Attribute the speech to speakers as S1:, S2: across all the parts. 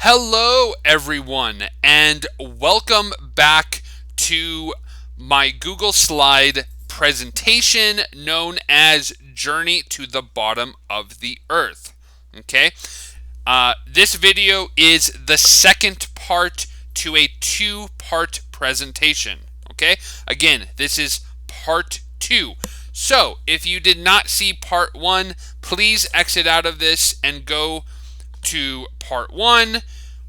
S1: Hello, everyone, and welcome back to my Google Slide presentation known as Journey to the Bottom of the Earth. Okay, this video is the second part to a two-part presentation. Okay, again, this is part two. So, if you did not see part one, please exit out of this and go to part one,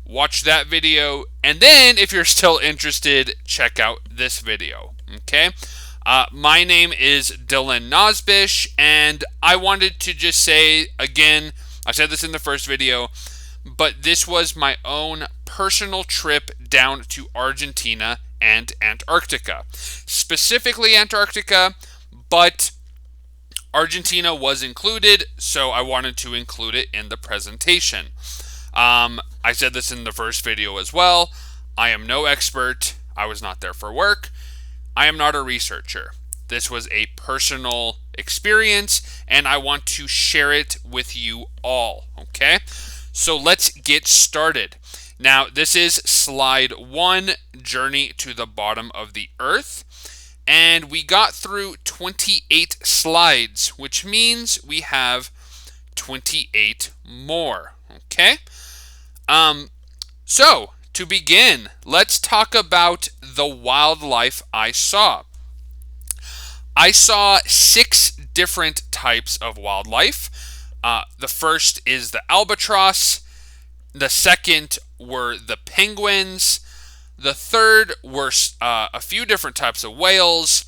S1: watch that video, and then if you're still interested, check out this video. Okay, my name is Dylan Nosbish, and I wanted to just say again, I said this in the first video, but this was my own personal trip down to Argentina and Antarctica, specifically Antarctica, but Argentina was included, so I wanted to include it in the presentation. I said this in the first video as well. I am no expert. I was not there for work. I am not a researcher. This was a personal experience, and I want to share it with you all, okay? So let's get started. Now, this is slide 1, Journey to the Bottom of the Earth. And we got through 28 slides, which means we have 28 more, okay? So, to begin, let's talk about the wildlife I saw. I saw 6 different types of wildlife. The first is the albatross. The second were the penguins. The third were a few different types of whales.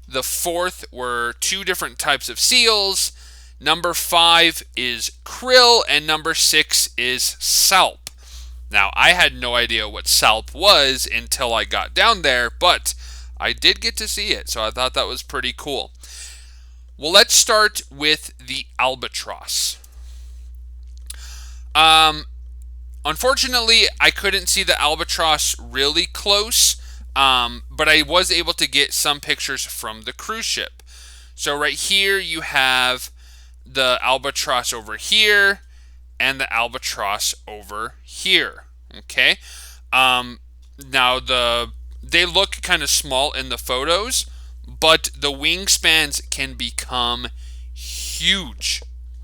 S1: The fourth were 2 different types of seals. Number 5 is krill, and number 6 is salp. Now, I had no idea what salp was until I got down there, but I did get to see it, so I thought that was pretty cool. Well, let's start with the albatross. Unfortunately, I couldn't see the albatross really close, but I was able to get some pictures from the cruise ship. So right here you have the albatross over here and the albatross over here. Okay. Now they look kind of small in the photos, but the wingspans can become huge.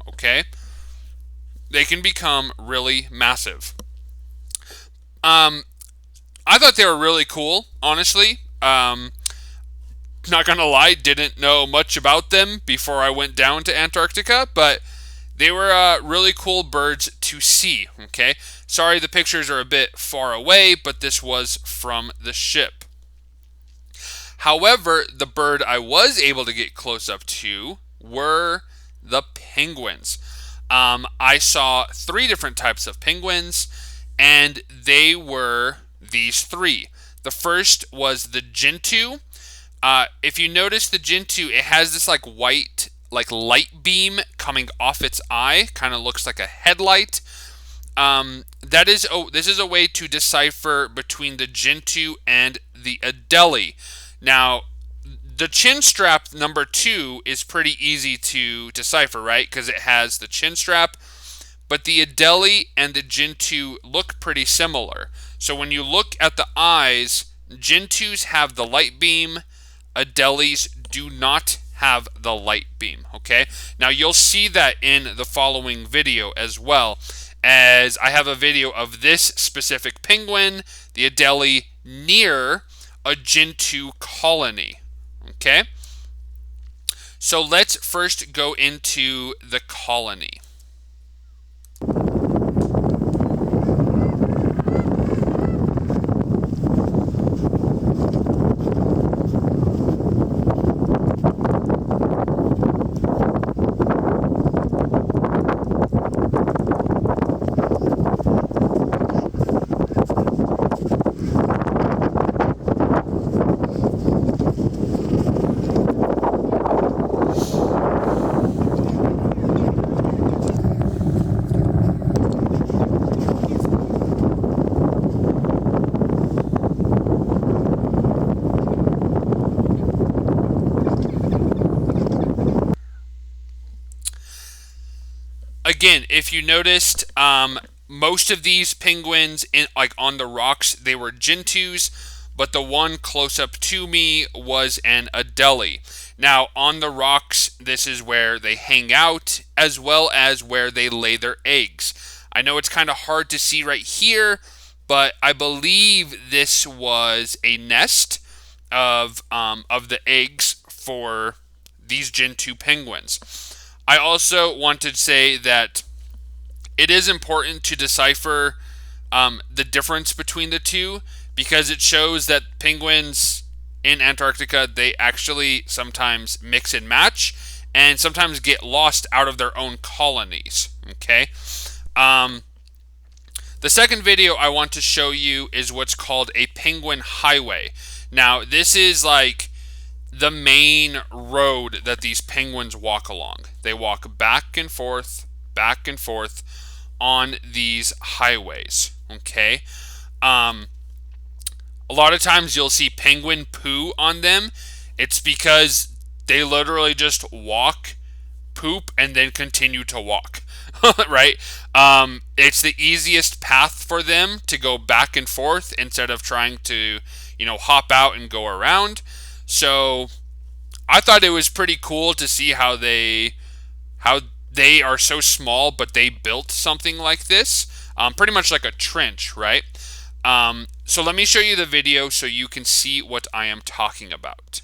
S1: Okay. They can become really massive. I thought they were really cool, honestly. Not gonna lie, didn't know much about them before I went down to Antarctica, but they were really cool birds to see, okay? Sorry, the pictures are a bit far away, but this was from the ship. However, the bird I was able to get close up to were the penguins. I saw 3 different types of penguins, and they were these 3. The first was the gentoo. If you notice the gentoo, it has this like white light beam coming off its eye, kind of looks like a headlight. This is a way to decipher between the gentoo and the adelie. Now, the chin strap number 2 is pretty easy to decipher, right? Because it has the chin strap. But the adelie and the gentoo look pretty similar. So when you look at the eyes, gentoos have the light beam. Adelies do not have the light beam, okay? Now you'll see that in the following video as well, as I have a video of this specific penguin, the adelie, near a gentoo colony. Okay, so let's first go into the colony. Again, if you noticed, most of these penguins like on the rocks, they were gentoos, but the one close up to me was an Adelie. Now, on the rocks, this is where they hang out as well as where they lay their eggs. I know it's kind of hard to see right here, but I believe this was a nest of the eggs for these Gentoo penguins. I also want to say that it is important to decipher the difference between the two, because it shows that penguins in Antarctica, they actually sometimes mix and match and sometimes get lost out of their own colonies. Okay. The second video I want to show you is what's called a penguin highway. Now, this is like the main road that these penguins walk along. They walk back and forth on these highways. Okay. A lot of times you'll see penguin poo on them. It's because they literally just walk, poop, and then continue to walk. Right? It's the easiest path for them to go back and forth instead of trying to, hop out and go around. So I thought it was pretty cool to see how they are so small, but they built something like this, pretty much like a trench, right? So let me show you the video so you can see what I am talking about.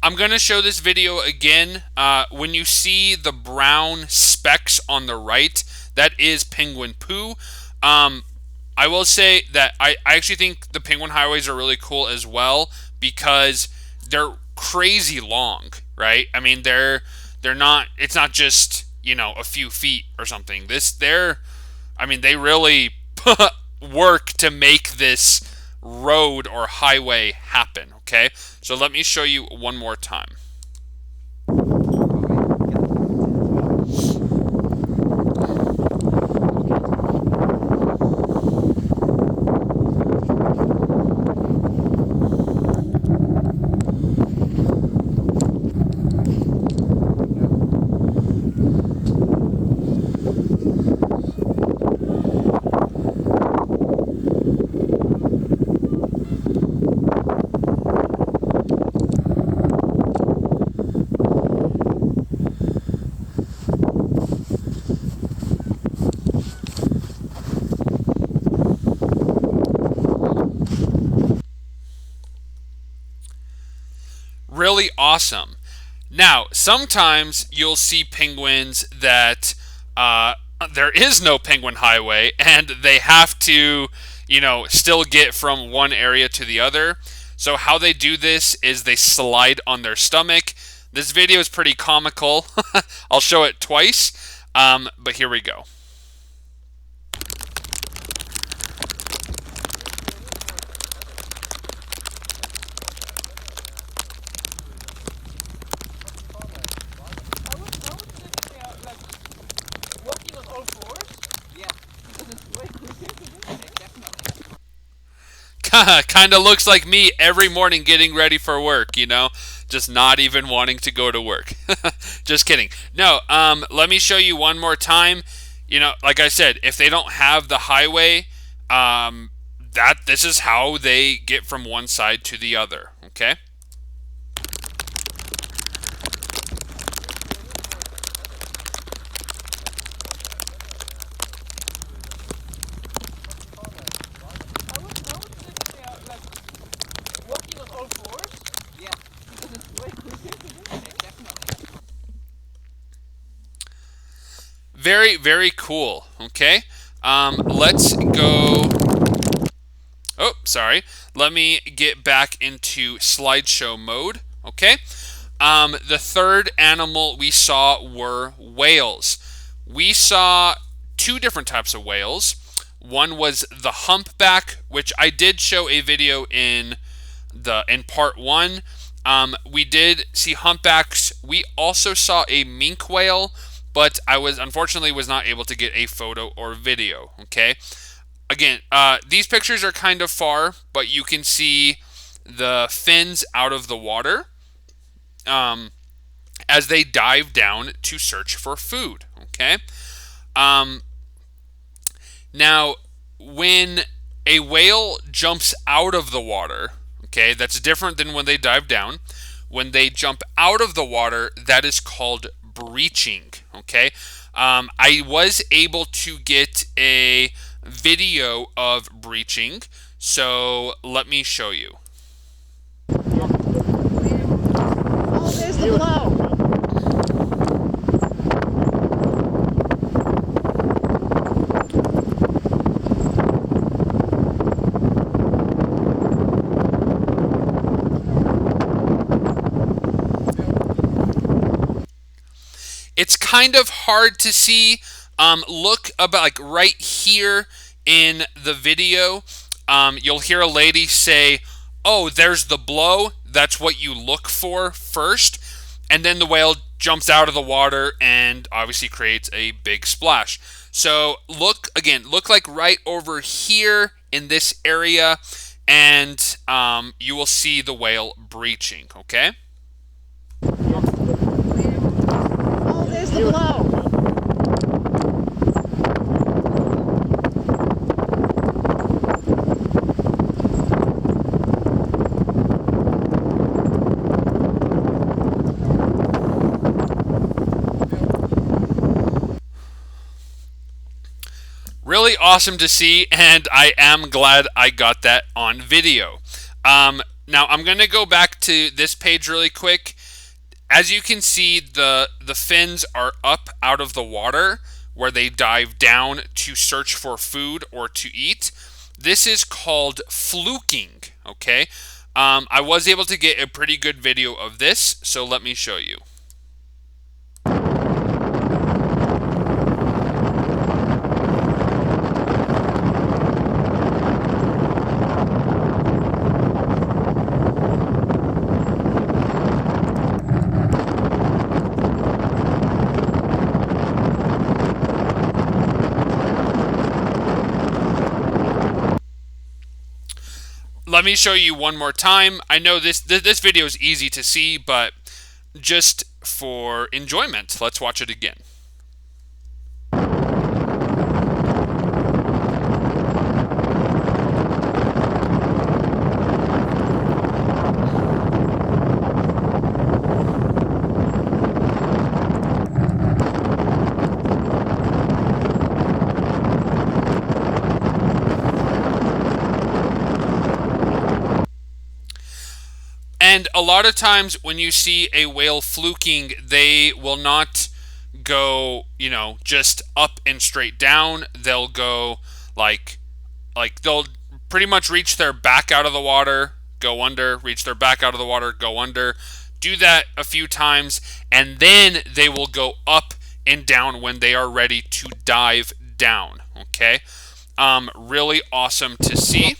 S1: I'm going to show this video again. When you see the brown specks on the right, that is penguin poo. I will say that I actually think the penguin highways are really cool as well, because they're crazy long, right? I mean, they're not, it's not just, a few feet or something. They really work to make this road or highway happen. Okay, so let me show you one more time. Really awesome. Now, sometimes you'll see penguins that there is no penguin highway and they have to, still get from one area to the other. So how they do this is they slide on their stomach. This video is pretty comical. I'll show it twice, but here we go. Kind of looks like me every morning getting ready for work, just not even wanting to go to work. Just kidding. No, let me show you one more time. Like I said, if they don't have the highway, this is how they get from one side to the other, okay? Very, very cool. Okay, let's go sorry. Let me get back into slideshow mode. Okay. The third animal we saw were whales. We saw two different types of whales. One was the humpback, which I did show a video in part one. We did see humpbacks. We also saw a minke whale, but I unfortunately was not able to get a photo or video. Okay. Again, these pictures are kind of far, but you can see the fins out of the water as they dive down to search for food. Okay. Now, when a whale jumps out of the water, okay, that's different than when they dive down. When they jump out of the water, that is called breaching. Okay. I was able to get a video of breaching, so let me show you.
S2: Oh, there's the blow.
S1: It's kind of hard to see. Look about like right here in the video. You'll hear a lady say, "Oh, there's the blow." That's what you look for first, and then the whale jumps out of the water and obviously creates a big splash. So look like right over here in this area, and you will see the whale breaching. Okay.
S2: Oh, there's the blow.
S1: Really awesome to see, and I am glad I got that on video. Now I'm going to go back to this page really quick. As you can see, the fins are up out of the water where they dive down to search for food or to eat. This is called fluking, okay? I was able to get a pretty good video of this, so let me show you. Let me show you one more time. I know this video is easy to see, but just for enjoyment, let's watch it again. And a lot of times when you see a whale fluking, they will not go, just up and straight down. They'll go like they'll pretty much reach their back out of the water, go under, reach their back out of the water, go under. Do that a few times, and then they will go up and down when they are ready to dive down. Okay, really awesome to see.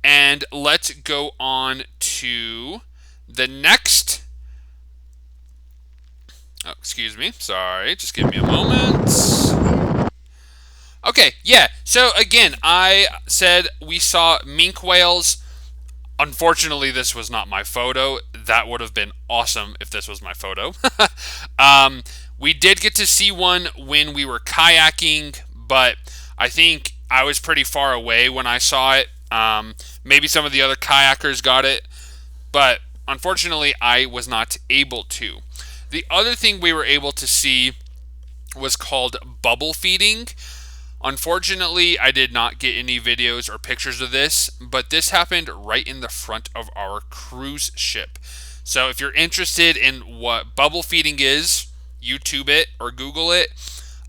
S1: And let's go on to the next. Oh, excuse me. Sorry. Just give me a moment. Okay, yeah. So again, I said we saw minke whales. Unfortunately, this was not my photo. That would have been awesome if this was my photo. We did get to see one when we were kayaking, but I think I was pretty far away when I saw it. Maybe some of the other kayakers got it, but unfortunately, I was not able to. The other thing we were able to see was called bubble feeding. Unfortunately, I did not get any videos or pictures of this, but this happened right in the front of our cruise ship. So if you're interested in what bubble feeding is, YouTube it or Google it.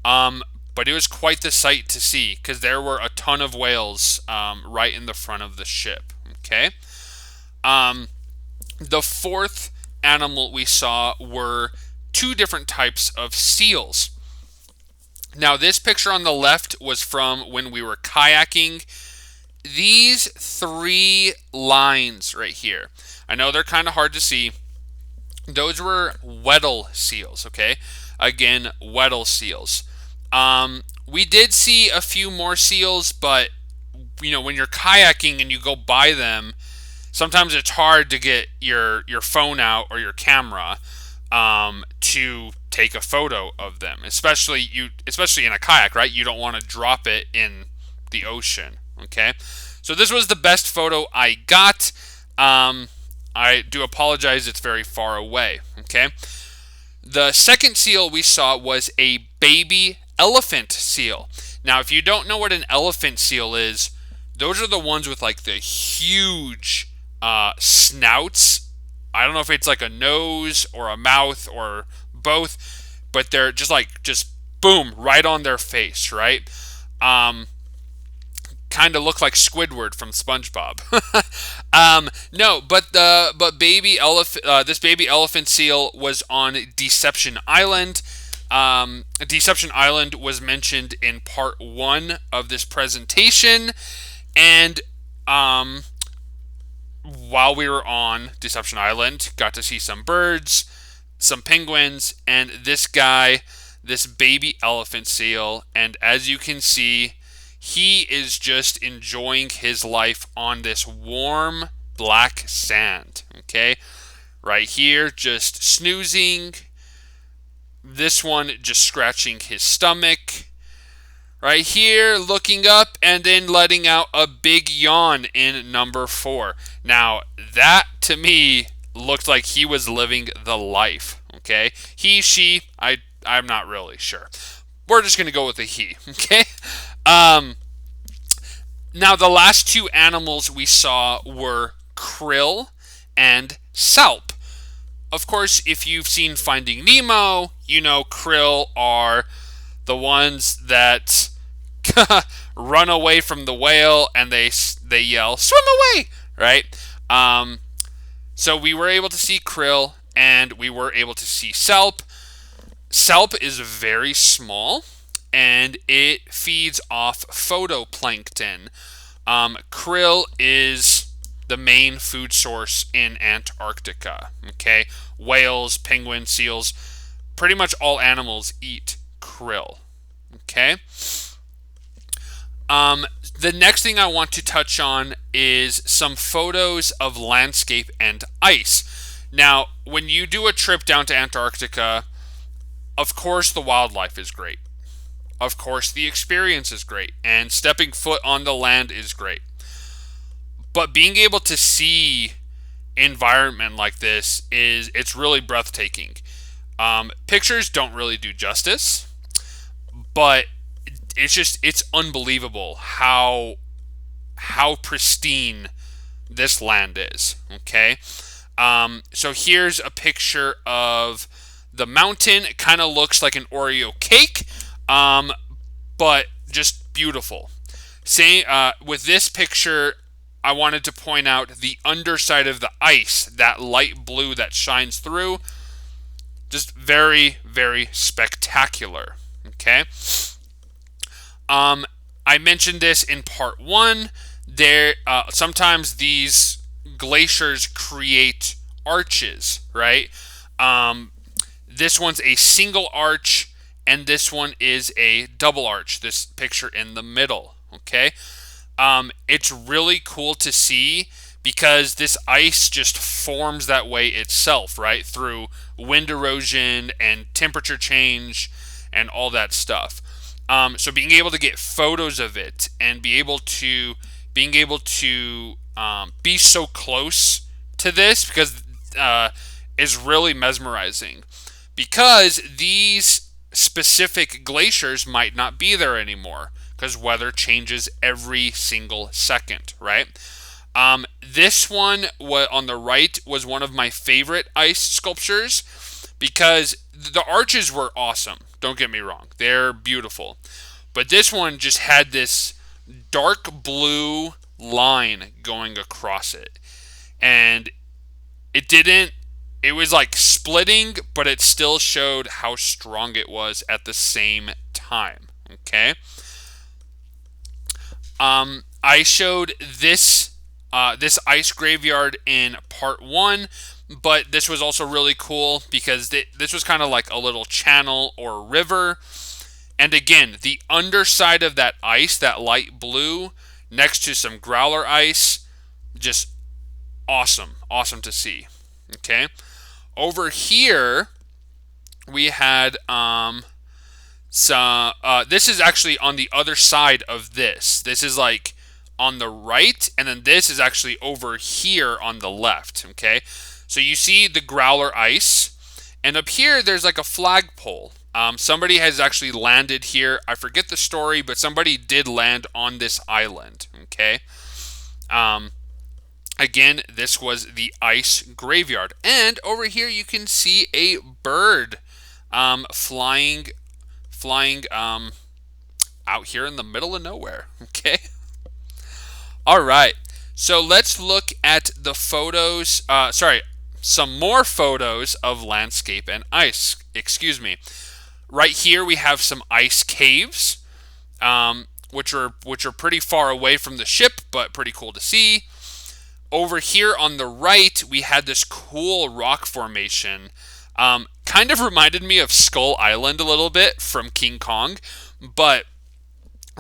S1: But but it was quite the sight to see because there were a ton of whales right in the front of the ship. Okay. The fourth animal we saw were two different types of seals. Now, this picture on the left was from when we were kayaking. These three lines right here, I know they're kind of hard to see. Those were Weddell seals, okay? Again, Weddell seals. We did see a few more seals, but when you're kayaking and you go by them, sometimes it's hard to get your phone out or your camera to take a photo of them, especially in a kayak, right? You don't want to drop it in the ocean, okay? So this was the best photo I got. I do apologize, it's very far away, okay? The second seal we saw was a baby elephant seal. Now, if you don't know what an elephant seal is, those are the ones with like the huge snouts. I don't know if it's like a nose or a mouth or both, but they're just boom, right on their face, right? Kind of look like Squidward from SpongeBob. No, but baby elephant. This baby elephant seal was on Deception Island. Deception Island was mentioned in part 1 of this presentation, and while we were on Deception Island, got to see some birds, some penguins, and this guy, this baby elephant seal. And as you can see, he is just enjoying his life on this warm black sand, okay? Right here, just snoozing. This one just scratching his stomach. Right here, looking up and then letting out a big yawn in number 4. Now, that to me looked like he was living the life, okay? He, she, I'm not really sure. We're just going to go with a he, okay? Now, the last two animals we saw were krill and salp. Of course, if you've seen Finding Nemo, you know krill are the ones that run away from the whale and they yell, "Swim away!" Right? So we were able to see krill and we were able to see salp. Salp is very small and it feeds off photoplankton. Krill is the main food source in Antarctica. Okay, whales, penguins, seals, pretty much all animals eat krill. Okay. The next thing I want to touch on is some photos of landscape and ice. Now, when you do a trip down to Antarctica, of course the wildlife is great. Of course the experience is great. And stepping foot on the land is great. But being able to see environment like this it's really breathtaking. Pictures don't really do justice, but it's unbelievable how pristine this land is. Okay, so here's a picture of the mountain. It kind of looks like an Oreo cake, but just beautiful. With this picture, I wanted to point out the underside of the ice, that light blue that shines through. Just very, very spectacular. Okay. I mentioned this in part 1. Sometimes these glaciers create arches, right? This one's a single arch, and this one is a double arch. This picture in the middle, okay? It's really cool to see because this ice just forms that way itself, right? Through wind erosion and temperature change and all that stuff. So being able to get photos of it and being able to be so close to this because is really mesmerizing. Because these specific glaciers might not be there anymore because weather changes every single second, right? This one on the right was one of my favorite ice sculptures because the arches were awesome. Don't get me wrong. They're beautiful. But this one just had this dark blue line going across it. And it was like splitting, but it still showed how strong it was at the same time. Okay. I showed this ice graveyard in part 1, but this was also really cool because this was kind of like a little channel or river. And again, the underside of that ice, that light blue, next to some growler ice, just awesome to see. Okay, over here we had some. This is actually on the other side of this. This is like on the right, and then this is actually over here on the left. Okay, so you see the growler ice, and up here there's like a flagpole. Somebody has actually landed here. I forget the story, but somebody did land on this island. Okay. Again, this was the ice graveyard. And over here you can see a bird flying out here in the middle of nowhere. Okay. All right. So let's look at the photos. Some more photos of landscape and ice. Excuse me. Right here we have some ice caves, which are pretty far away from the ship, but pretty cool to see. Over here on the right, we had this cool rock formation. Kind of reminded me of Skull Island a little bit from King Kong, but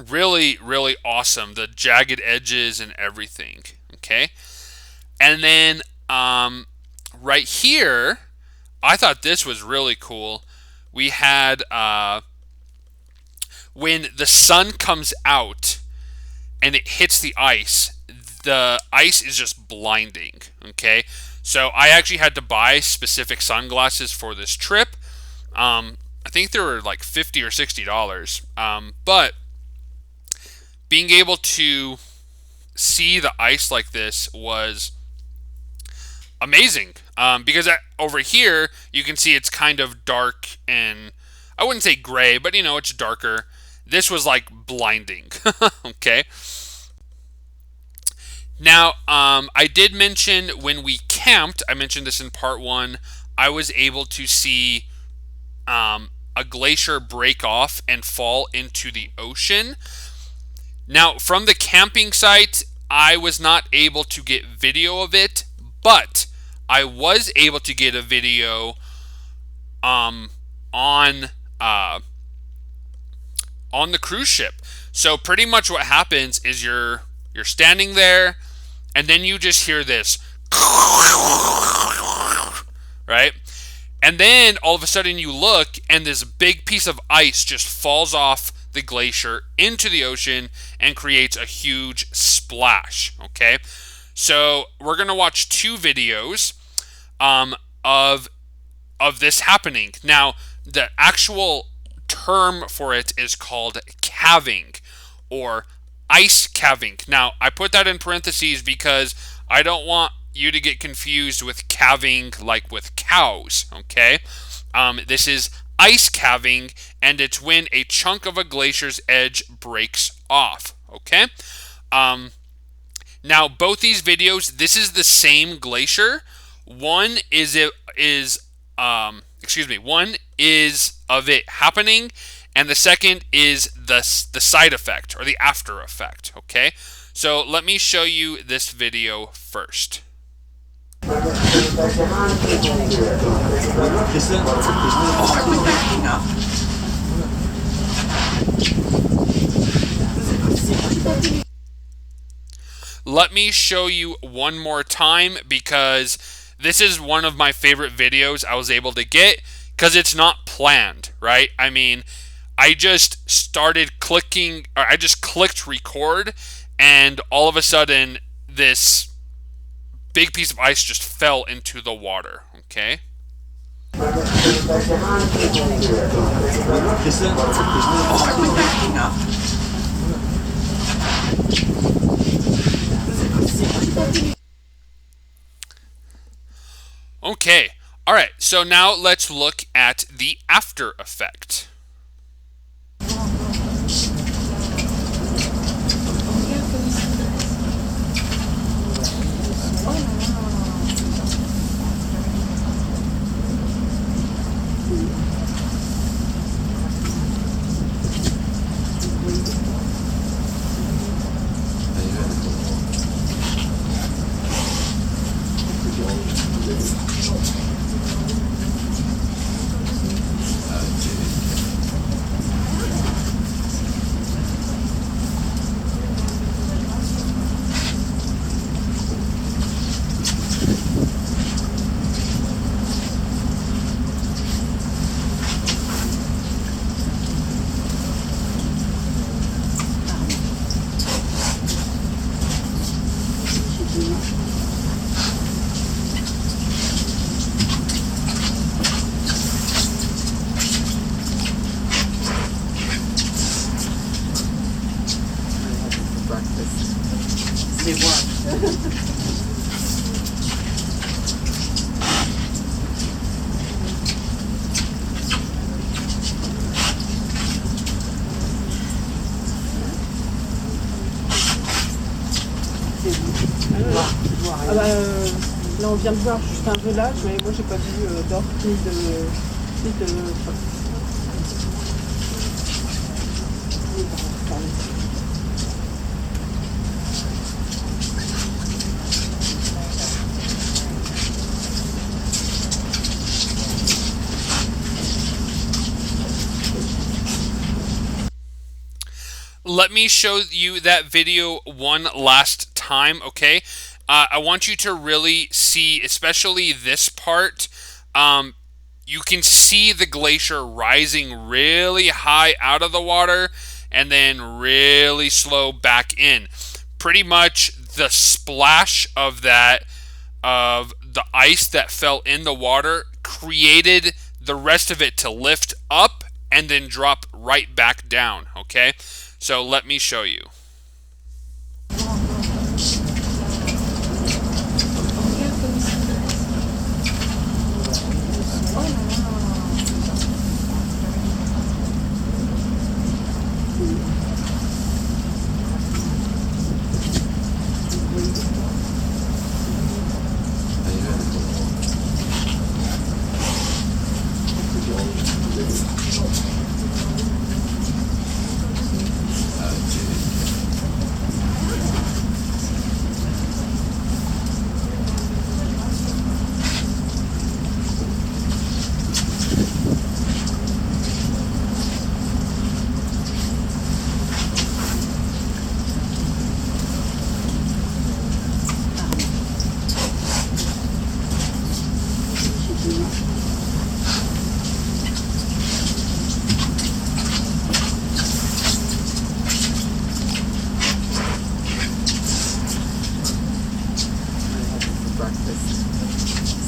S1: really, really awesome. The jagged edges and everything. Okay. And then right here, I thought this was really cool. We had when the sun comes out and it hits the ice is just blinding. Okay, so I actually had to buy specific sunglasses for this trip. I think they were like $50 or $60. But being able to see the ice like this was amazing. Because over here you can see it's kind of dark, and I wouldn't say gray, but it's darker. This was like blinding. Okay. Now, I did mention when we camped, I mentioned this in part 1, I was able to see a glacier break off and fall into the ocean. Now, from the camping site, I was not able to get video of it, but I was able to get a video on the cruise ship. So pretty much what happens is you're standing there, and then you just hear this, right? And then all of a sudden you look, and this big piece of ice just falls off the glacier into the ocean and creates a huge splash. Okay, so we're gonna watch 2 videos of this happening. Now, the actual term for it is called calving or ice calving. Now, I put that in parentheses because I don't want you to get confused with calving like with cows. Okay, this is ice calving, and it's when a chunk of a glacier's edge breaks off. Okay. Now, both these videos, this is the same glacier. One is one is of it happening, and the second is the side effect or the after effect. Okay, so let me show you this video first. Let me show you one more time, because this is one of my favorite videos I was able to get, because it's not planned, right? I mean, I just started clicking, or I just clicked record, and all of a sudden this big piece of ice just fell into the water. Okay. Okay. All right. So now let's look at the after effect.
S2: Ah bah, là, on vient de voir juste un velage, mais moi, j'ai pas vu d'orque ni de phoque.
S1: Let me show you that video one last time, okay? I want you to really see, especially this part. You can see the glacier rising really high out of the water and then really slow back in. Pretty much the splash of the ice that fell in the water created the rest of it to lift up and then drop right back down, okay? So let me show you.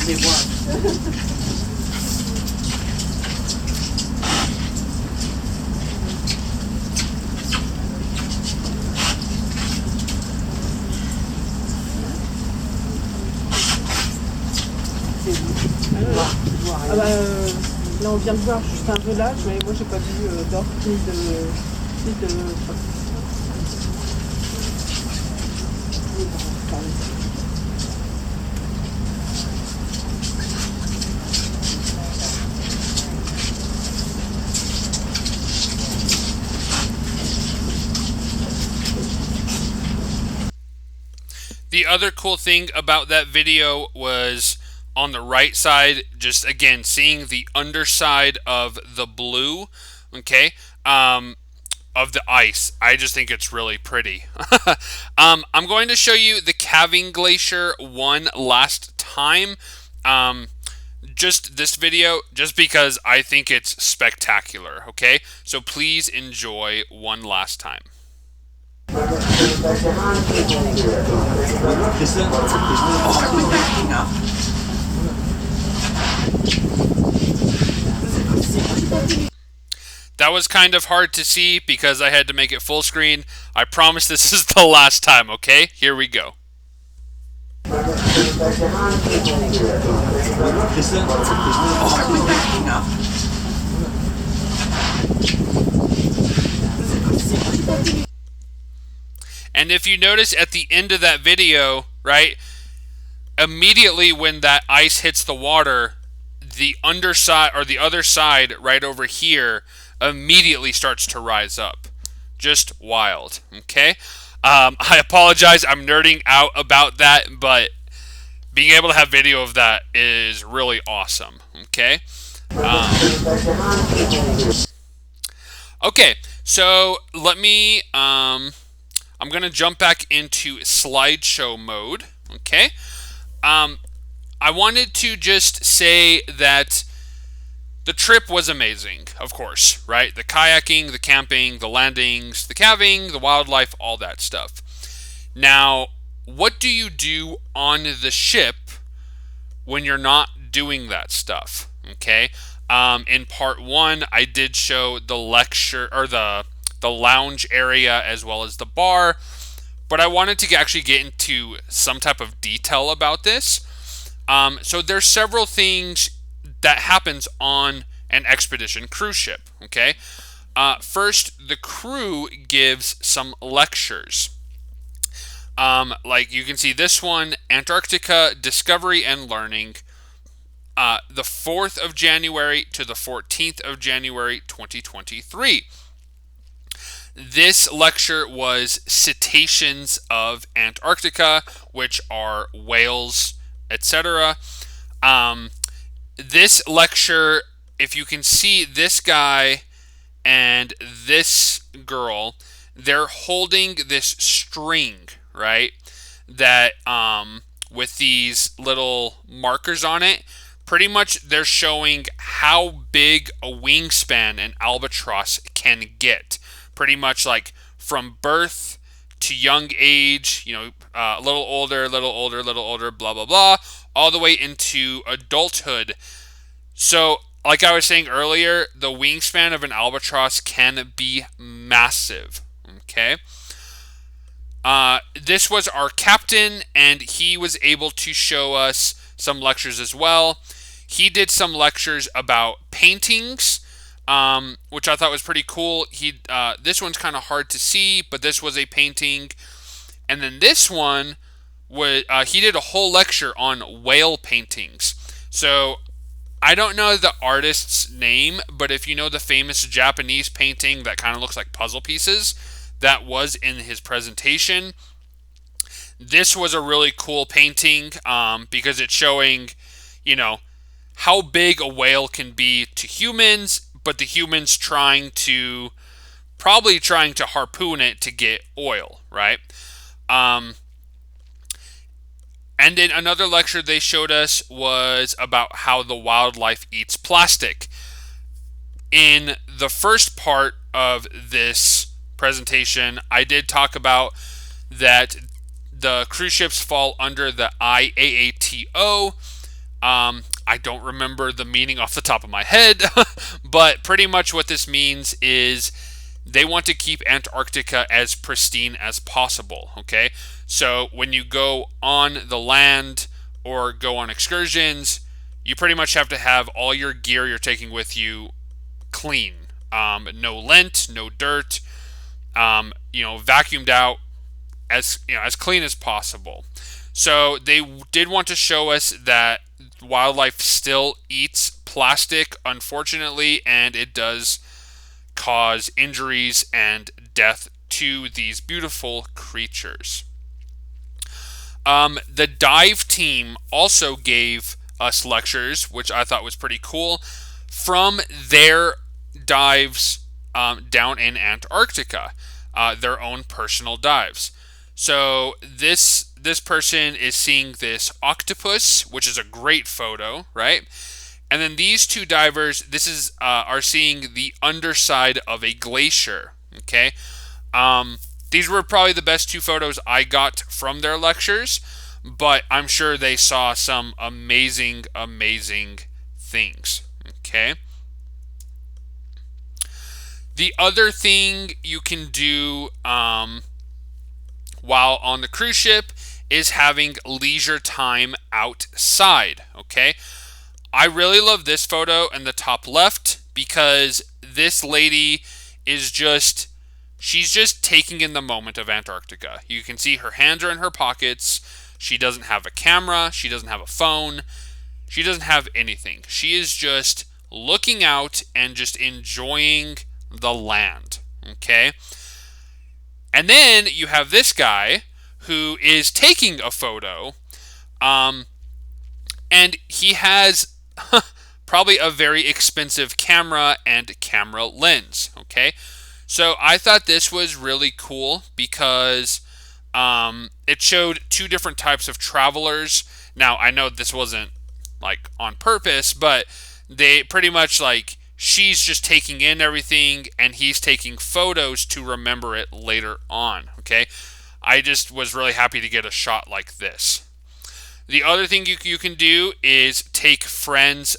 S2: C'est moi. Ah bah, là, on vient de voir juste un velage, mais moi, j'ai pas vu d'orque ni de phoque.
S1: The other cool thing about that video was on the right side, just again seeing the underside of the blue, okay, of the ice. I just think it's really pretty. I'm going to show you the calving glacier one last time. Just this video, just because I think it's spectacular, okay? So please enjoy one last time. That was kind of hard to see because I had to make it full screen. I promise this is the last time, okay? Here we go. And if you notice at the end of that video, right, immediately when that ice hits the water, the underside or the other side right over here immediately starts to rise up. Just wild, okay? I apologize, I'm nerding out about that, but being able to have video of that is really awesome, okay? Okay, so let me, I'm going to jump back into slideshow mode, okay? I wanted to just say that the trip was amazing, of course, right? The kayaking, the camping, the landings, the calving, the wildlife, all that stuff. Now, what do you do on the ship when you're not doing that stuff? Okay. In part one, I did show the lecture or the lounge area as well as the bar, but I wanted to actually get into some type of detail about this. So there's several things that happens on an expedition cruise ship. Okay. First, the crew gives some lectures. Like you can see this one, Antarctica Discovery and Learning, the 4th of January to the 14th of January 2023. This lecture was Cetaceans of Antarctica, which are whales, etc. Um, this lecture, if you can see this guy and this girl, they're holding this string, right? That with these little markers on it, pretty much they're showing how big a wingspan an albatross can get. Pretty much like from birth to young age, a little older, little older, little older, blah blah blah, all the way into adulthood. So, like I was saying earlier, the wingspan of an albatross can be massive. Okay. This was our captain, and he was able to show us some lectures as well. He did some lectures about paintings, which I thought was pretty cool. This one's kind of hard to see, but this was a painting. And then this one was he did a whole lecture on whale paintings. So I don't know the artist's name, but if you know the famous Japanese painting that kind of looks like puzzle pieces, that was in his presentation. This was a really cool painting because it's showing, you know, how big a whale can be to humans, but the humans probably trying to harpoon it to get oil, right? Um, and then another lecture they showed us was about how the wildlife eats plastic. In the first part of this presentation, I did talk about that the cruise ships fall under the IAATO. I don't remember the meaning off the top of my head, but pretty much what this means is they want to keep Antarctica as pristine as possible, okay? So when you go on the land or go on excursions, you pretty much have to have all your gear you're taking with you clean. No lint, no dirt, vacuumed out as clean as possible. So they did want to show us that wildlife still eats plastic, unfortunately, and it does cause injuries and death to these beautiful creatures. The dive team also gave us lectures, which I thought was pretty cool, from their dives down in Antarctica, their own personal dives. So this person is seeing this octopus, which is a great photo, right? And then these two divers, are seeing the underside of a glacier. Okay, these were probably the best two photos I got from their lectures, but I'm sure they saw some amazing, amazing things. Okay. The other thing you can do while on the cruise ship is having leisure time outside. Okay. I really love this photo in the top left because this lady she's just taking in the moment of Antarctica. You can see her hands are in her pockets. She doesn't have a camera. She doesn't have a phone. She doesn't have anything. She is just looking out and just enjoying the land. Okay? And then you have this guy who is taking a photo, and he has probably a very expensive camera and camera lens. Okay, so I thought this was really cool because it showed two different types of travelers. Now I know this wasn't like on purpose, but they pretty much like she's just taking in everything and he's taking photos to remember it later on. Okay, I just was really happy to get a shot like this. The other thing you can do is take photos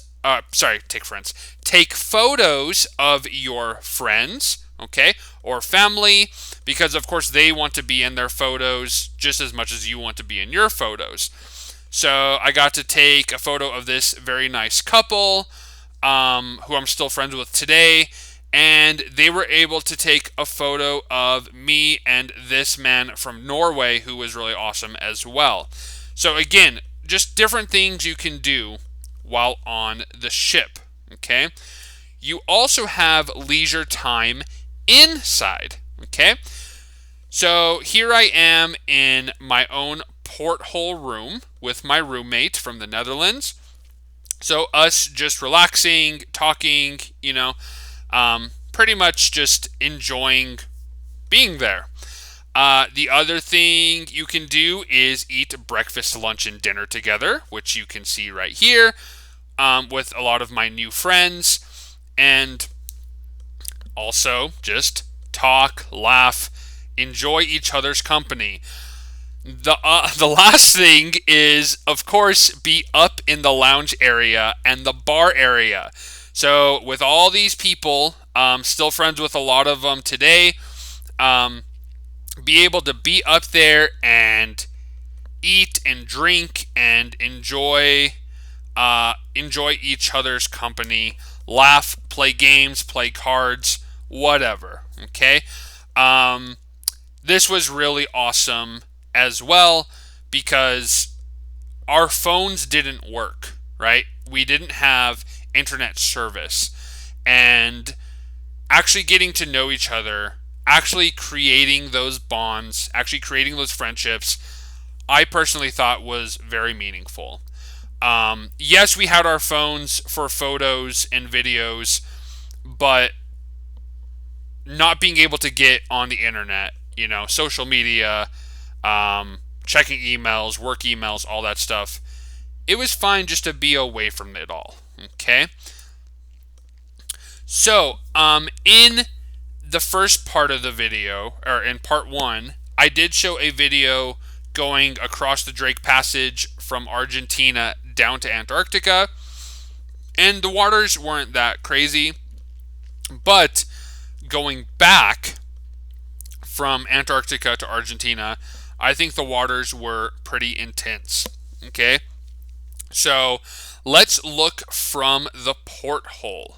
S1: of your friends, okay, or family, because of course they want to be in their photos just as much as you want to be in your photos. So I got to take a photo of this very nice couple, who I'm still friends with today, and they were able to take a photo of me and this man from Norway who was really awesome as well. So again, just different things you can do while on the ship, okay? You also have leisure time inside, okay? So here I am in my own porthole room with my roommate from the Netherlands. So us just relaxing, talking, pretty much just enjoying being there. The other thing you can do is eat breakfast, lunch, and dinner together, which you can see right here with a lot of my new friends. And also just talk, laugh, enjoy each other's company. The last thing is, of course, be up in the lounge area and the bar area. So with all these people, still friends with a lot of them today, be able to be up there and eat and drink and enjoy each other's company, laugh, play games, play cards, whatever. Okay. This was really awesome as well because our phones didn't work, right? We didn't have internet service. And actually getting to know each other, actually creating those bonds, actually creating those friendships, I personally thought was very meaningful. Yes, we had our phones for photos and videos, but not being able to get on the internet, social media, checking emails, work emails, all that stuff, it was fine just to be away from it all. Okay? So, in the first part of the video, or in part one, I did show a video going across the Drake Passage from Argentina down to Antarctica, and the waters weren't that crazy, but going back from Antarctica to Argentina, I think the waters were pretty intense. Okay, so let's look from the porthole.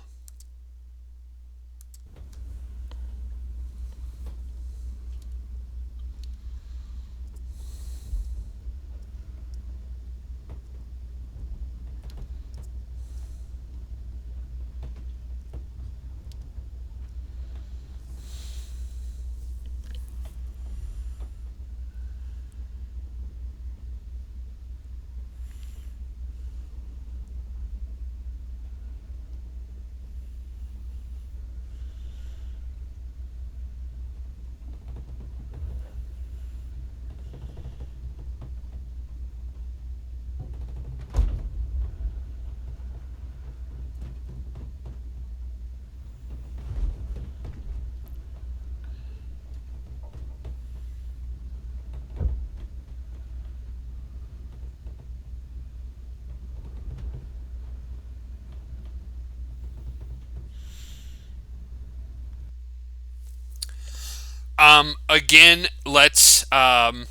S1: Again, we're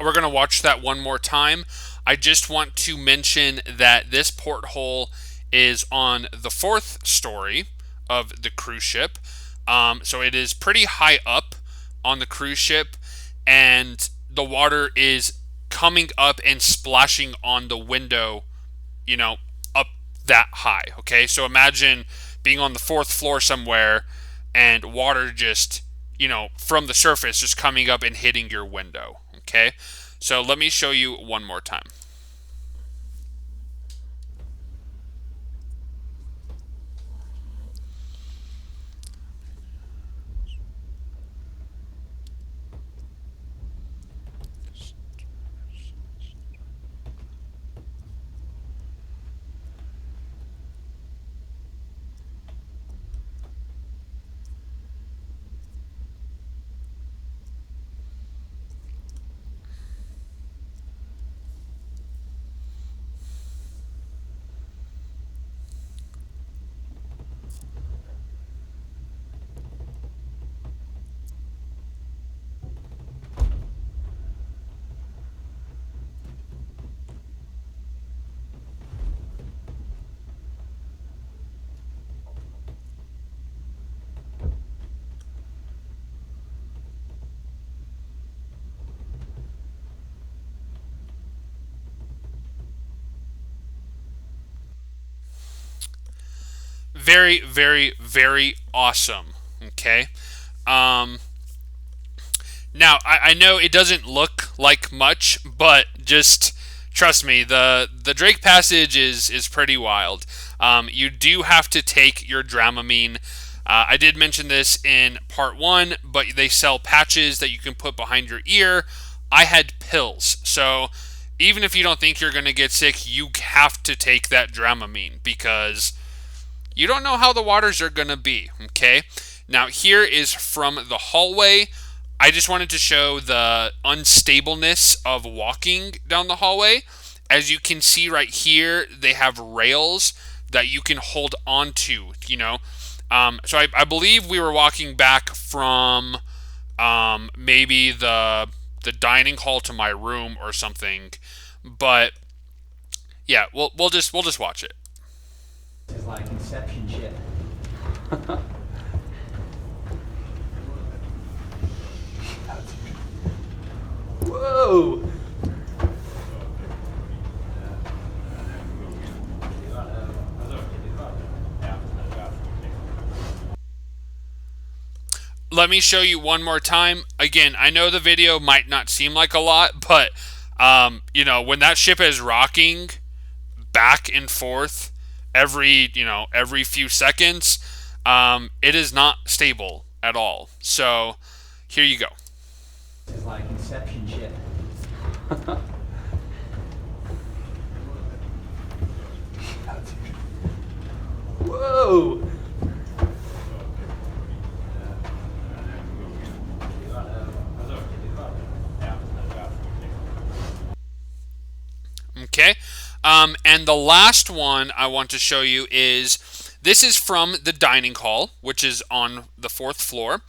S1: going to watch that one more time. I just want to mention that this porthole is on the fourth story of the cruise ship. So it is pretty high up on the cruise ship, and the water is coming up and splashing on the window, up that high. Okay, so imagine being on the fourth floor somewhere and water just, from the surface just coming up and hitting your window. Okay, so let me show you one more time. very, very, very awesome. Okay. Um, Now, I know it doesn't look like much, but just trust me, the Drake Passage is pretty wild. You do have to take your Dramamine. I did mention this in part one, but they sell patches that you can put behind your ear. I had pills, so even if you don't think you're going to get sick, you have to take that Dramamine because you don't know how the waters are going to be, okay? Now, here is from the hallway. I just wanted to show the unstableness of walking down the hallway. As you can see right here, they have rails that you can hold onto, you know. So I believe we were walking back from maybe the dining hall to my room or something. But yeah, we'll just watch it.
S3: It's like Inception shit. Whoa!
S1: Let me show you one more time. Again, I know the video might not seem like a lot, but you know, when that ship is rocking back and forth every few seconds, it is not stable at all. So here you go.
S3: It's like Inception shit. Whoa!
S1: Okay. And the last one I want to show you this is from the dining hall, which is on the 4th floor.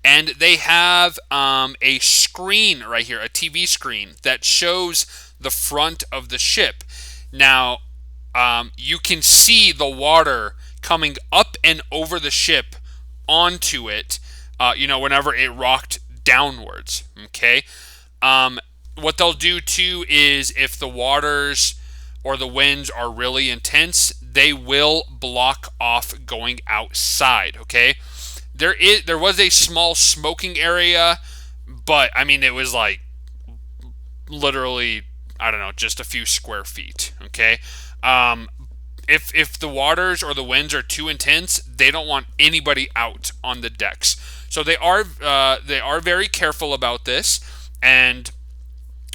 S1: And they have a screen right here, a TV screen that shows the front of the ship. Now, you can see the water coming up and over the ship onto it, whenever it rocked downwards. Okay. What they'll do too is if the waters or the winds are really intense, they will block off going outside. Okay. There was a small smoking area, but I mean it was like literally, I don't know, just a few square feet. Okay. If the waters or the winds are too intense, they don't want anybody out on the decks. So they are very careful about this, and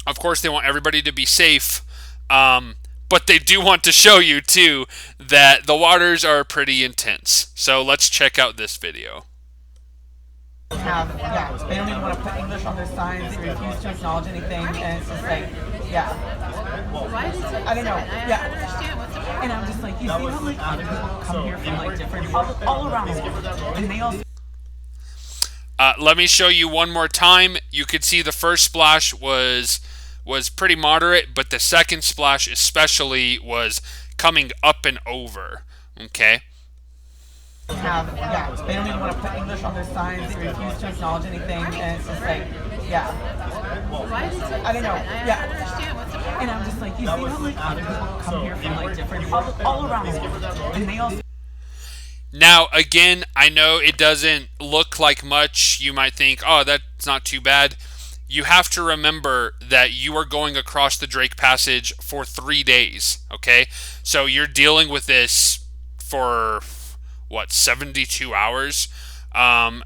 S1: of course they want everybody to be safe. But they do want to show you too that the waters are pretty intense. So let's check out this video.
S4: Yeah, they don't even want to put English on their signs. They refuse to acknowledge anything, and it's just like, yeah. I don't know. Yeah. And I'm just like, you see how like other people come here from like different all around the world, and they also.
S1: Let me show you one more time. You could see the first splash was pretty moderate, but the second splash especially was coming up and over. Okay.
S4: Yeah, they don't even want to put English on their signs. They refuse to acknowledge anything, and it's just like, yeah. I don't know. Yeah. And I'm just like, you see how like other people come here from like different all around the world, and they also.
S1: Now, again, I know it doesn't look like much. You might think, oh, that's not too bad. You have to remember that you are going across the Drake Passage for 3 days, okay? So you're dealing with this for, 72 hours?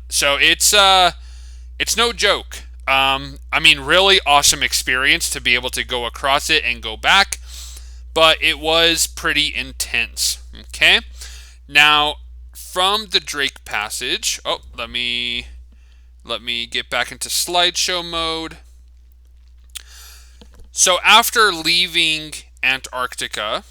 S1: So it's no joke. I mean, really awesome experience to be able to go across it and go back, but it was pretty intense, okay? Now, from the Drake Passage, let me get back into slideshow mode. So after leaving Antarctica,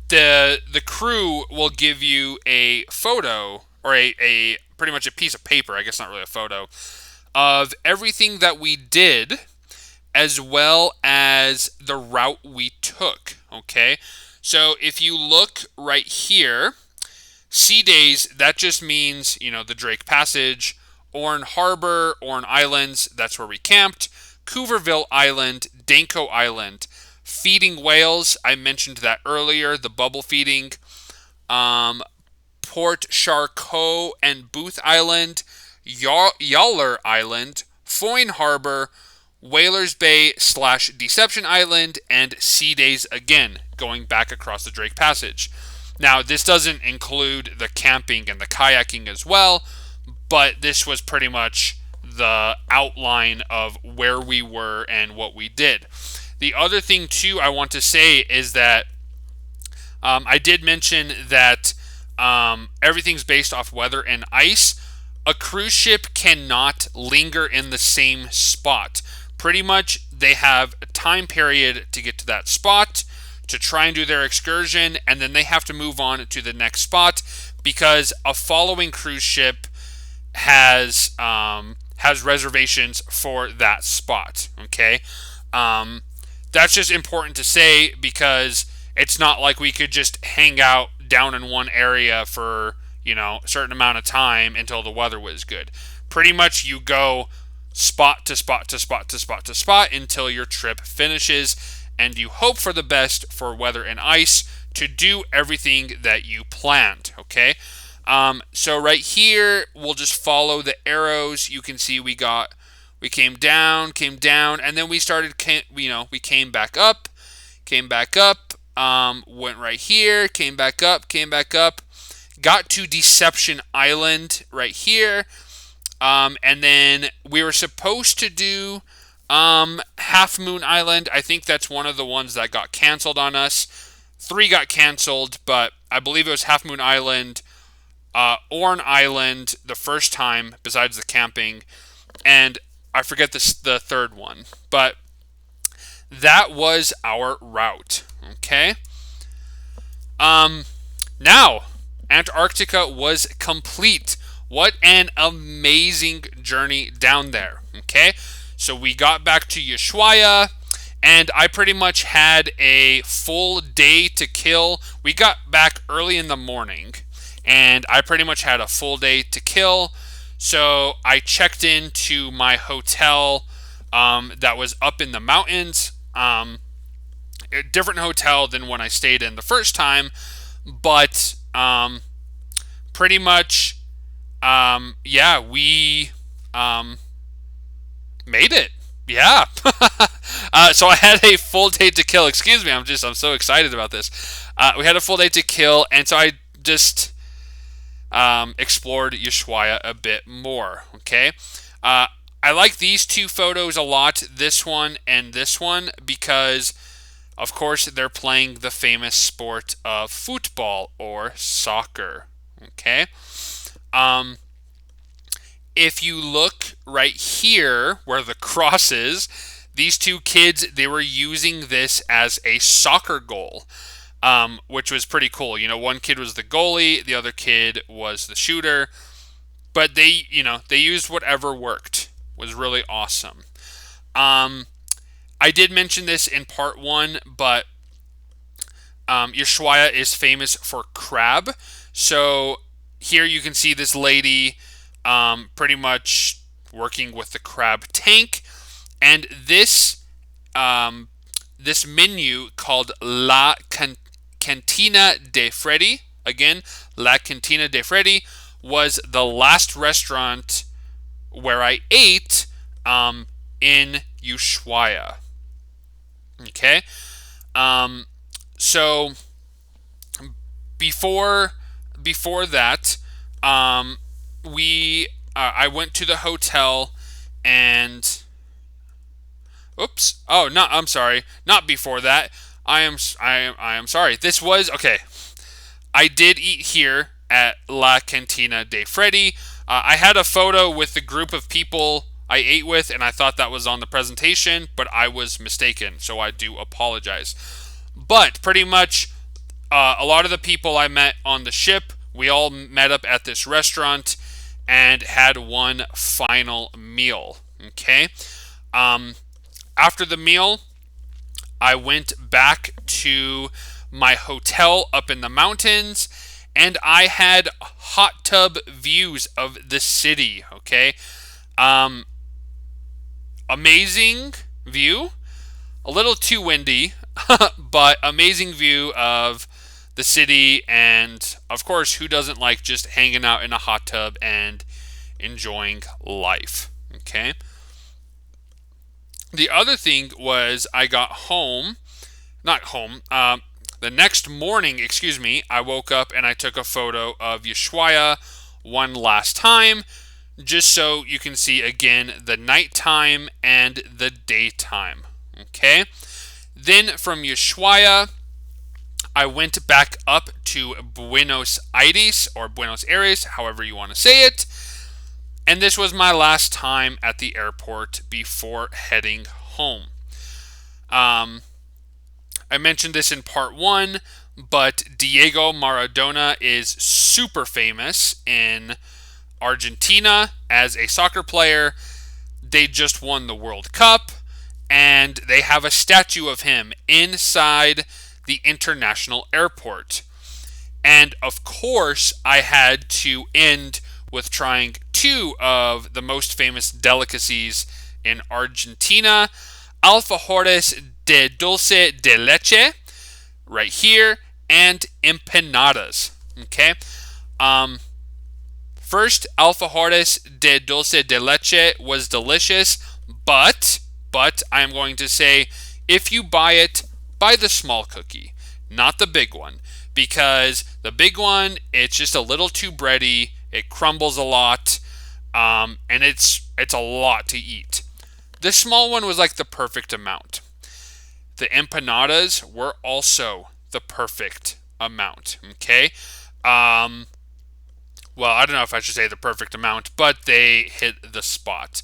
S1: the crew will give you a photo or a pretty much a piece of paper, I guess not really a photo, of everything that we did as well as the route we took, okay? So if you look right here, Sea days, that just means, the Drake Passage. Orne Harbor, Orne Islands, that's where we camped. Cooverville Island, Danko Island. Feeding whales, I mentioned that earlier, the bubble feeding. Port Charcot and Booth Island, Yawler Island, Foyne Harbor, Whalers Bay / Deception Island, and Sea Days again, going back across the Drake Passage. Now, this doesn't include the camping and the kayaking as well, but this was pretty much the outline of where we were and what we did. The other thing, too, I want to say is that I did mention that everything's based off weather and ice. A cruise ship cannot linger in the same spot. Pretty much, they have a time period to get to that spot, to try and do their excursion, and then they have to move on to the next spot because a following cruise ship has reservations for that spot. Okay, that's just important to say because it's not like we could just hang out down in one area for, a certain amount of time until the weather was good. Pretty much you go spot to spot to spot to spot to spot until your trip finishes, and you hope for the best for weather and ice to do everything that you planned, okay? So right here, we'll just follow the arrows. You can see we came down, and then we started, we came back up, went right here, came back up, got to Deception Island right here, and then we were supposed to do Half Moon Island. I think that's one of the ones that got canceled on us. 3 got canceled, but I believe it was Half Moon Island, Orn Island the first time, besides the camping, and I forget the third one. But that was our route, okay? Now, Antarctica was complete. What an amazing journey down there, okay? So we got back to Ushuaia, and I pretty much had a full day to kill. We got back early in the morning, and I pretty much had a full day to kill. So I checked into my hotel that was up in the mountains. A different hotel than when I stayed in the first time, but pretty much, we made it. Yeah. So I had a full day to kill. Excuse me, I'm so excited about this. We had a full day to kill, and so I just explored Ushuaia a bit more. Okay. I like these 2 photos a lot, this one and this one, because of course they're playing the famous sport of football or soccer. Okay. If you look right here where the cross is, these 2 kids, they were using this as a soccer goal, which was pretty cool. One kid was the goalie, the other kid was the shooter, but they used whatever worked. It was really awesome. I did mention this in part 1, but Ushuaia is famous for crab. So here you can see this lady pretty much working with the crab tank, and this menu called La Cantina de Freddy, again, La Cantina de Freddy, was the last restaurant where I ate in Ushuaia. Okay, so before that, I went to the hotel and I'm sorry, not before that. I am sorry. This was okay. I did eat here at La Cantina de Freddy. I had a photo with the group of people I ate with, and I thought that was on the presentation, but I was mistaken, so I do apologize. But pretty much, a lot of the people I met on the ship, we all met up at this restaurant and had one final meal. Okay. After the meal, I went back to my hotel up in the mountains, and I had hot tub views of the city. Okay. Amazing view. A little too windy, but amazing view of the city, and of course, who doesn't like just hanging out in a hot tub and enjoying life? Okay. The other thing was I got home, not home, the next morning, I woke up and I took a photo of Ushuaia one last time, just so you can see again the nighttime and the daytime. Okay. Then from Ushuaia, I went back up to Buenos Aires, or Buenos Aires, however you want to say it. And this was my last time at the airport before heading home. I mentioned this in part 1, but Diego Maradona is super famous in Argentina as a soccer player. They just won the World Cup, and they have a statue of him inside the international airport. And of course, I had to end with trying 2 of the most famous delicacies in Argentina: alfajores de dulce de leche, right here, and empanadas. Okay. First, alfajores de dulce de leche was delicious, but I am going to say, if you buy it, buy the small cookie, not the big one, because the big one, it's just a little too bready, it crumbles a lot, and it's a lot to eat. The small one was like the perfect amount. The empanadas were also the perfect amount, okay? Well, I don't know if I should say the perfect amount, but they hit the spot.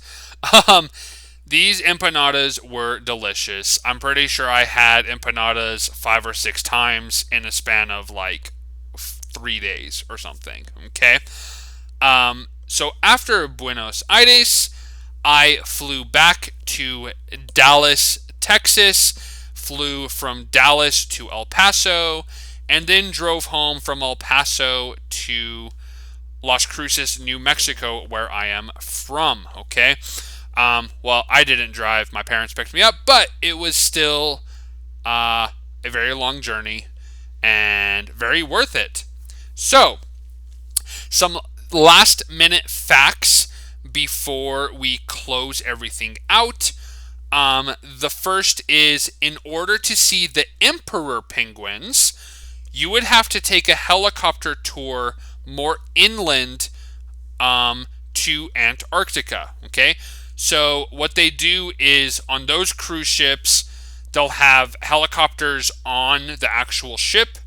S1: These empanadas were delicious. I'm pretty sure I had empanadas 5 or 6 times in a span of like 3 days or something, okay? So after Buenos Aires, I flew back to Dallas, Texas, flew from Dallas to El Paso, and then drove home from El Paso to Las Cruces, New Mexico, where I am from, okay? Well, I didn't drive. My parents picked me up, but it was still a very long journey and very worth it. So, some last minute facts before we close everything out. The first is, in order to see the emperor penguins, you would have to take a helicopter tour more inland to Antarctica. Okay, so what they do is, on those cruise ships, they'll have helicopters on the actual ship.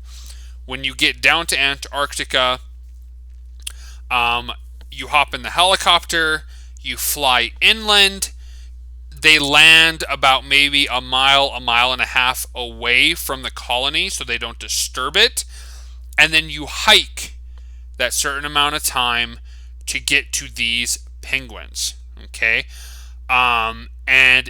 S1: When you get down to Antarctica, you hop in the helicopter, you fly inland. They land about maybe a mile and a half away from the colony so they don't disturb it. And then you hike that certain amount of time to get to these penguins. Okay? And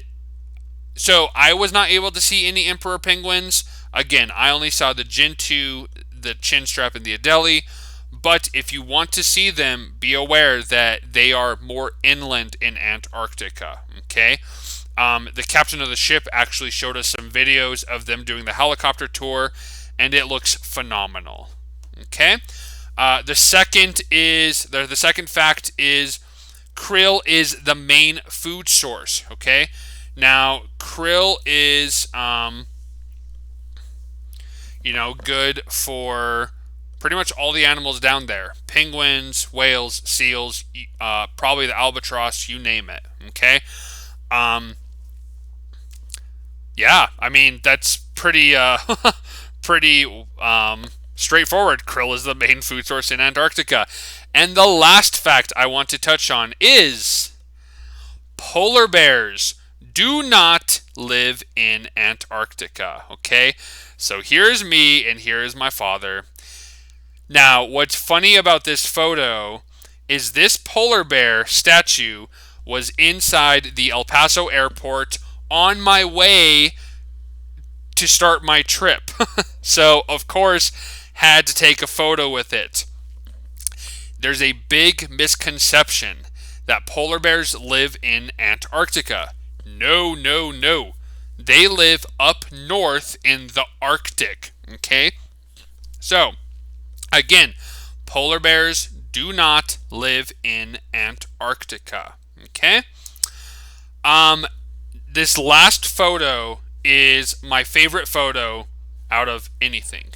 S1: so I was not able to see any emperor penguins. Again, I only saw the Gentoo, the chinstrap, and the Adelie. But if you want to see them, be aware that they are more inland in Antarctica. Okay? The captain of the ship actually showed us some videos of them doing the helicopter tour, and it looks phenomenal. Okay? The second fact is, krill is the main food source. Okay? Now, krill is, good for pretty much all the animals down there. Penguins, whales, seals, probably the albatross, you name it. Okay? Yeah, I mean, that's pretty straightforward. Krill is the main food source in Antarctica. And the last fact I want to touch on is polar bears do not live in Antarctica. Okay? So here's me and here's my father. Now, what's funny about this photo is this polar bear statue was inside the El Paso airport on my way to start my trip. So, of course, had to take a photo with it. There's a big misconception that polar bears live in Antarctica. No. They live up north in the Arctic. Okay? So, again, polar bears do not live in Antarctica. Okay? This last photo is my favorite photo out of anything.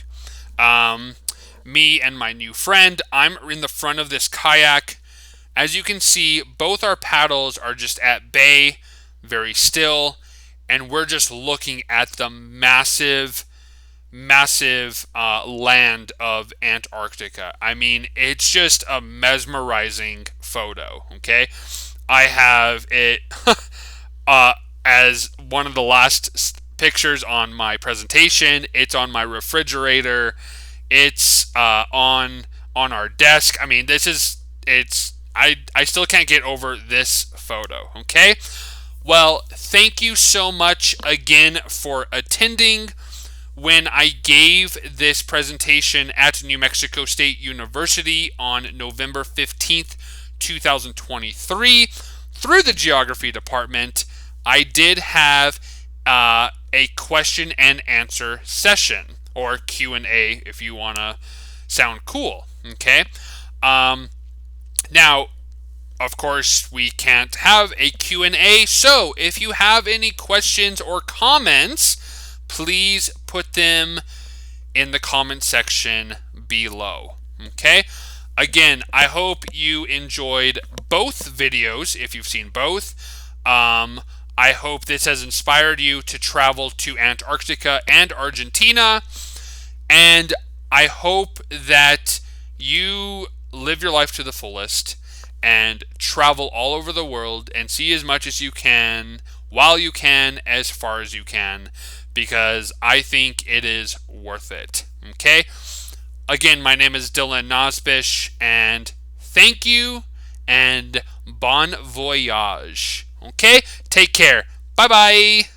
S1: Me and my new friend, I'm in the front of this kayak. As you can see, both our paddles are just at bay, very still, and we're just looking at the massive land of Antarctica. I mean, it's just a mesmerizing photo, okay? I have it as one of the last pictures on my presentation. It's on my refrigerator. It's on our desk. I mean, I still can't get over this photo, okay? Well, thank you so much again for attending. When I gave this presentation at New Mexico State University on November 15th, 2023, through the geography department, I did have a question and answer session, or Q&A if you want to sound cool, okay? Now, of course, we can't have a Q&A, so if you have any questions or comments, please put them in the comment section below, okay? Again, I hope you enjoyed both videos, if you've seen both. I hope this has inspired you to travel to Antarctica and Argentina, and I hope that you live your life to the fullest and travel all over the world and see as much as you can while you can, as far as you can, because I think it is worth it. Okay? Again, my name is Dylan Nosbish, and thank you and bon voyage. Okay? Take care. Bye-bye.